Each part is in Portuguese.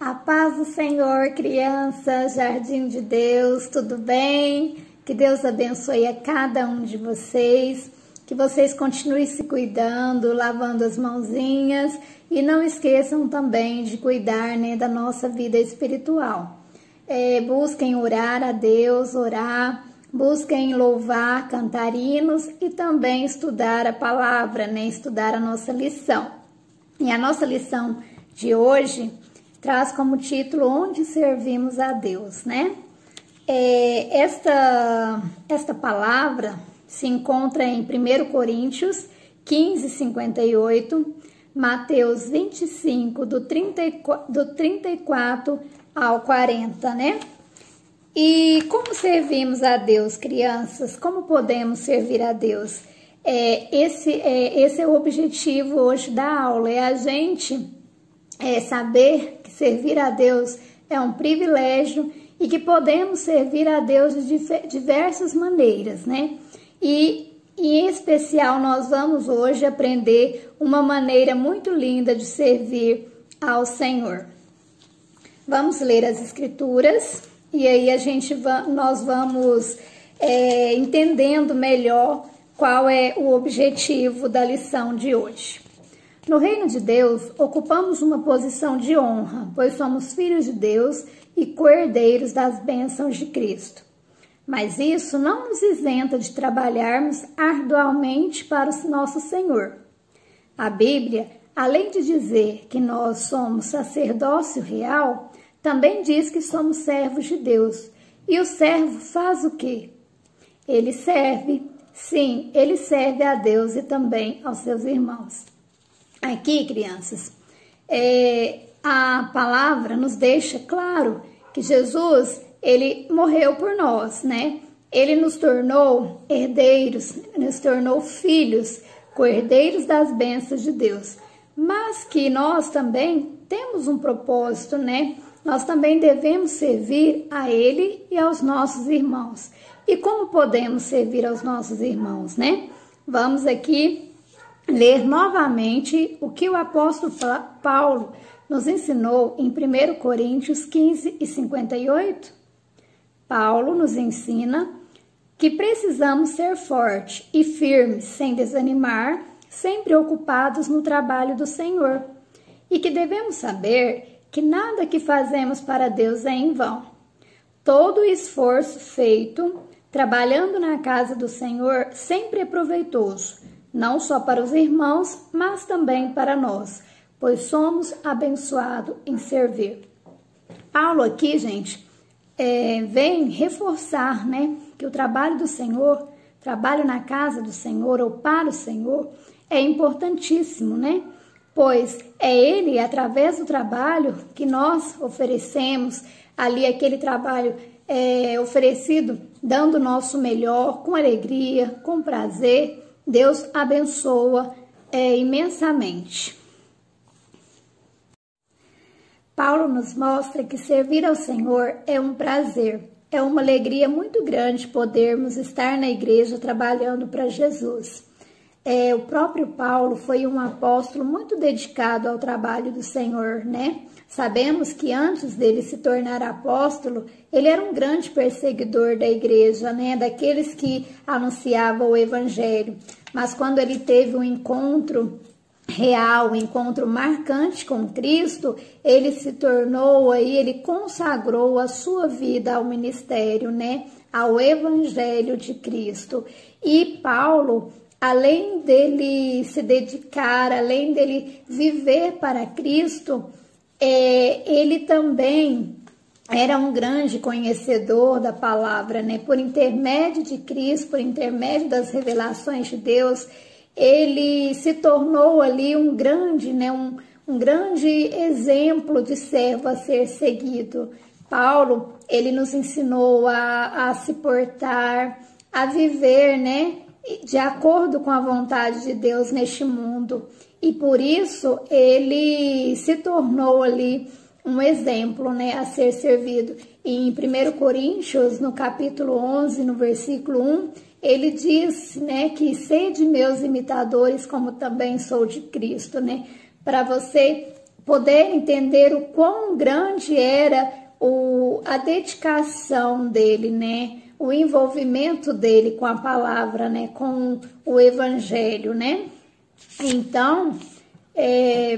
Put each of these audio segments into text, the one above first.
A paz do Senhor, crianças, Jardim de Deus, tudo bem? Que Deus abençoe a cada um de vocês, que vocês continuem se cuidando, lavando as mãozinhas e não esqueçam também de cuidar, da nossa vida espiritual. Busquem orar a Deus, busquem louvar, cantar hinos e também estudar a palavra, estudar a nossa lição. E a nossa lição de hoje traz como título Onde Servimos a Deus, Esta palavra se encontra em 1 Coríntios 15:58, Mateus 25, do 34 ao 40, E como servimos a Deus, crianças? Como podemos servir a Deus? Esse é o objetivo hoje da aula, a gente saber que servir a Deus é um privilégio e que podemos servir a Deus de diversas maneiras, E em especial nós vamos hoje aprender uma maneira muito linda de servir ao Senhor. Vamos ler as Escrituras e aí nós vamos entendendo melhor qual é o objetivo da lição de hoje. No reino de Deus, ocupamos uma posição de honra, pois somos filhos de Deus e co-herdeiros das bênçãos de Cristo. Mas isso não nos isenta de trabalharmos arduamente para o nosso Senhor. A Bíblia, além de dizer que nós somos sacerdócio real, também diz que somos servos de Deus. E o servo faz o quê? Ele serve, sim, ele serve a Deus e também aos seus irmãos. Aqui, crianças, a palavra nos deixa claro que Jesus, ele morreu por nós, Ele nos tornou herdeiros, nos tornou filhos, co-herdeiros das bênçãos de Deus. Mas que nós também temos um propósito, Nós também devemos servir a Ele e aos nossos irmãos. E como podemos servir aos nossos irmãos, Vamos aqui ler novamente o que o apóstolo Paulo nos ensinou em 1 Coríntios 15:58. Paulo nos ensina que precisamos ser fortes e firmes, sem desanimar, sempre ocupados no trabalho do Senhor, e que devemos saber que nada que fazemos para Deus é em vão. Todo esforço feito trabalhando na casa do Senhor sempre é proveitoso, não só para os irmãos, mas também para nós, pois somos abençoados em servir. Paulo aqui, gente, vem reforçar, que o trabalho do Senhor, trabalho na casa do Senhor ou para o Senhor, é importantíssimo, Pois é Ele, através do trabalho que nós oferecemos, ali aquele trabalho oferecido, dando o nosso melhor, com alegria, com prazer, Deus abençoa imensamente. Paulo nos mostra que servir ao Senhor é um prazer, é uma alegria muito grande podermos estar na igreja trabalhando para Jesus. O próprio Paulo foi um apóstolo muito dedicado ao trabalho do Senhor, Sabemos que antes dele se tornar apóstolo, ele era um grande perseguidor da igreja, Daqueles que anunciavam o evangelho. Mas quando ele teve um encontro real, um encontro marcante com Cristo, ele se tornou ele consagrou a sua vida ao ministério, Ao evangelho de Cristo. E Paulo, além dele se dedicar, além dele viver para Cristo, ele também era um grande conhecedor da palavra, Por intermédio de Cristo, por intermédio das revelações de Deus, ele se tornou ali um grande, um grande exemplo de servo a ser seguido. Paulo, ele nos ensinou a se portar, a viver, de acordo com a vontade de Deus neste mundo. E por isso ele se tornou ali um exemplo, a ser servido. E em 1 Coríntios, no capítulo 11, no versículo 1, ele diz, que sede meus imitadores, como também sou de Cristo, Para você poder entender o quão grande era a dedicação dele, né? O envolvimento dele com a palavra, né? Com o evangelho, né? Então,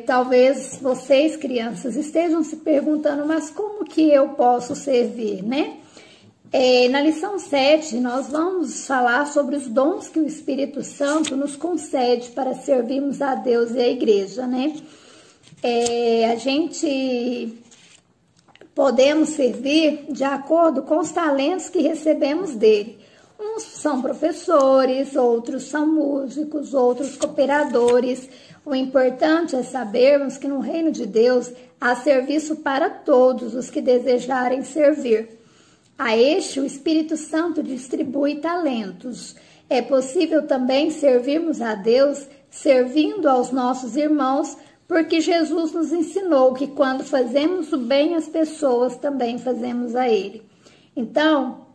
talvez vocês, crianças, estejam se perguntando, mas como que eu posso servir, né? Na lição 7, nós vamos falar sobre os dons que o Espírito Santo nos concede para servirmos a Deus e a igreja, né? A gente podemos servir de acordo com os talentos que recebemos dele. Uns são professores, outros são músicos, outros cooperadores. O importante é sabermos que no reino de Deus há serviço para todos os que desejarem servir. A este, o Espírito Santo distribui talentos. É possível também servirmos a Deus servindo aos nossos irmãos, porque Jesus nos ensinou que quando fazemos o bem às pessoas, também fazemos a Ele. Então,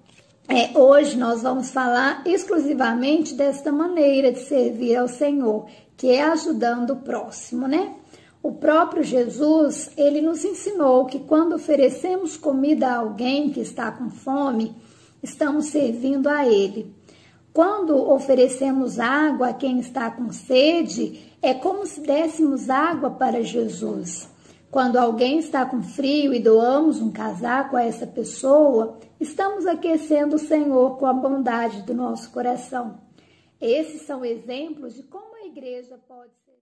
hoje nós vamos falar exclusivamente desta maneira de servir ao Senhor, que é ajudando o próximo, né? O próprio Jesus, ele nos ensinou que quando oferecemos comida a alguém que está com fome, estamos servindo a ele. Quando oferecemos água a quem está com sede, é como se dessemos água para Jesus. Quando alguém está com frio e doamos um casaco a essa pessoa, estamos aquecendo o Senhor com a bondade do nosso coração. Esses são exemplos de como a igreja pode ser.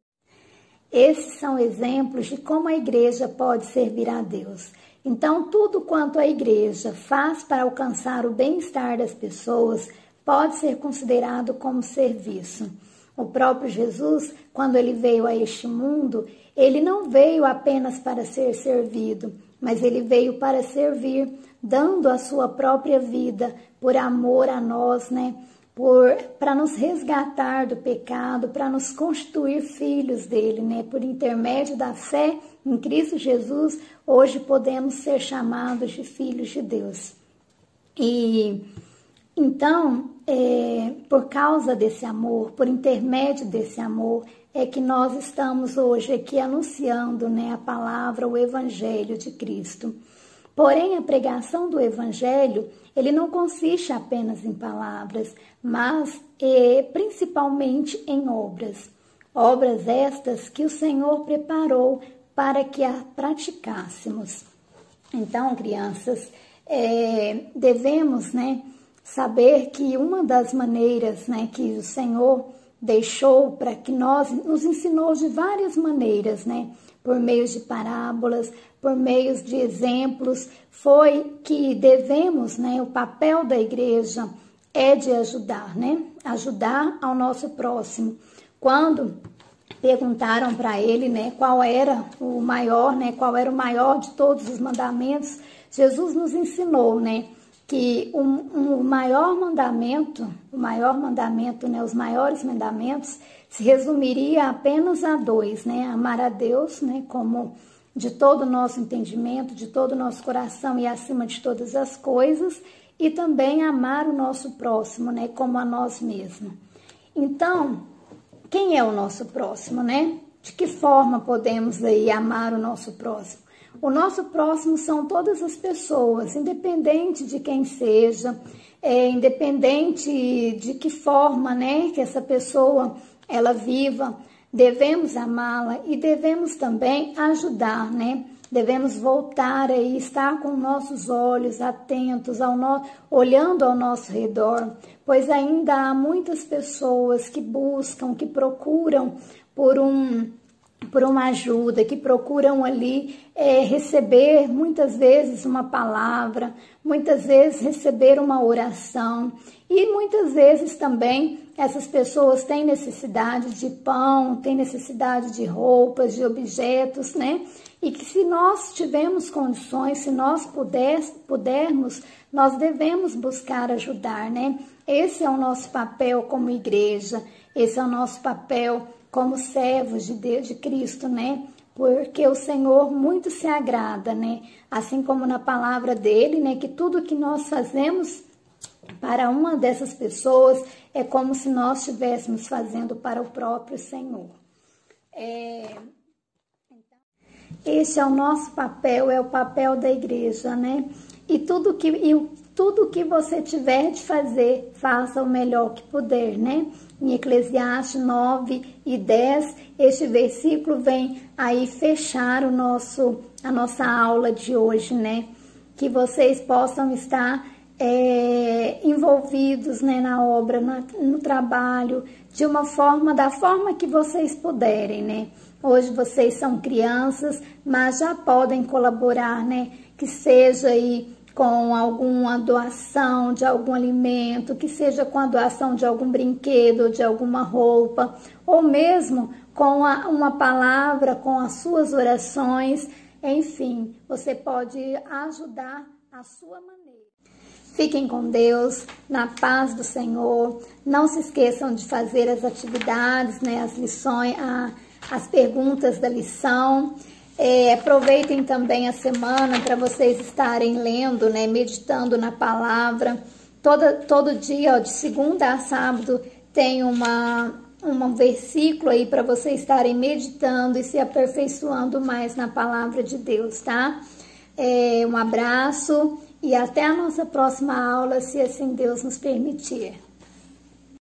Esses são exemplos de como a igreja pode servir a Deus. Então, tudo quanto a igreja faz para alcançar o bem-estar das pessoas pode ser considerado como serviço. O próprio Jesus, quando ele veio a este mundo, ele não veio apenas para ser servido, mas ele veio para servir, dando a sua própria vida por amor a nós, né? Para nos resgatar do pecado, para nos constituir filhos dele, né? Por intermédio da fé em Cristo Jesus, hoje podemos ser chamados de filhos de Deus. E então, por causa desse amor, por intermédio desse amor, é que nós estamos hoje aqui anunciando, né, a palavra, o Evangelho de Cristo. Porém, a pregação do Evangelho, ele não consiste apenas em palavras, mas principalmente em obras. Obras estas que o Senhor preparou para que a praticássemos. Então, crianças, devemos, né, saber que uma das maneiras, né, que o Senhor deixou para que nos ensinou de várias maneiras, né, por meio de parábolas, por meio de exemplos, foi que devemos, né, o papel da igreja é de ajudar, né, ajudar ao nosso próximo. Quando perguntaram para ele, né, qual era o maior de todos os mandamentos, Jesus nos ensinou, né, que o maior mandamento, né, os maiores mandamentos se resumiria apenas a 2, né, amar a Deus, né, como de todo o nosso entendimento, de todo o nosso coração e acima de todas as coisas, e também amar o nosso próximo, né, como a nós mesmos. Então, quem é o nosso próximo, né? De que forma podemos aí amar o nosso próximo? O nosso próximo são todas as pessoas, independente de quem seja, independente de que forma, né, que essa pessoa ela viva, devemos amá-la e devemos também ajudar, né? Devemos voltar e estar com nossos olhos atentos, olhando ao nosso redor, pois ainda há muitas pessoas que buscam, que procuram por uma ajuda, que procuram ali receber muitas vezes uma palavra, muitas vezes receber uma oração e muitas vezes também essas pessoas têm necessidade de pão, têm necessidade de roupas, de objetos, né? E que se nós tivermos condições, se nós pudermos, nós devemos buscar ajudar, né? Esse é o nosso papel como igreja, esse é o nosso papel como servos de Deus, de Cristo, né? Porque o Senhor muito se agrada, né? Assim como na palavra dele, né? Que tudo que nós fazemos para uma dessas pessoas é como se nós estivéssemos fazendo para o próprio Senhor. Este é o nosso papel, é o papel da igreja, né? E tudo que você tiver de fazer, faça o melhor que puder, né? Em Eclesiastes 9:10, este versículo vem aí fechar a nossa aula de hoje, né? Que vocês possam estar envolvidos, né, na obra, no trabalho, da forma que vocês puderem, né? Hoje vocês são crianças, mas já podem colaborar, né? Que seja aí com alguma doação de algum alimento, que seja com a doação de algum brinquedo, de alguma roupa, ou mesmo com uma palavra, com as suas orações, enfim, você pode ajudar a sua maneira. Fiquem com Deus, na paz do Senhor. Não se esqueçam de fazer as atividades, né, as lições, as perguntas da lição. Aproveitem também a semana para vocês estarem lendo, né, meditando na palavra. Todo dia, ó, de segunda a sábado, tem um versículo aí para vocês estarem meditando e se aperfeiçoando mais na palavra de Deus, tá? Um abraço e até a nossa próxima aula, se assim Deus nos permitir.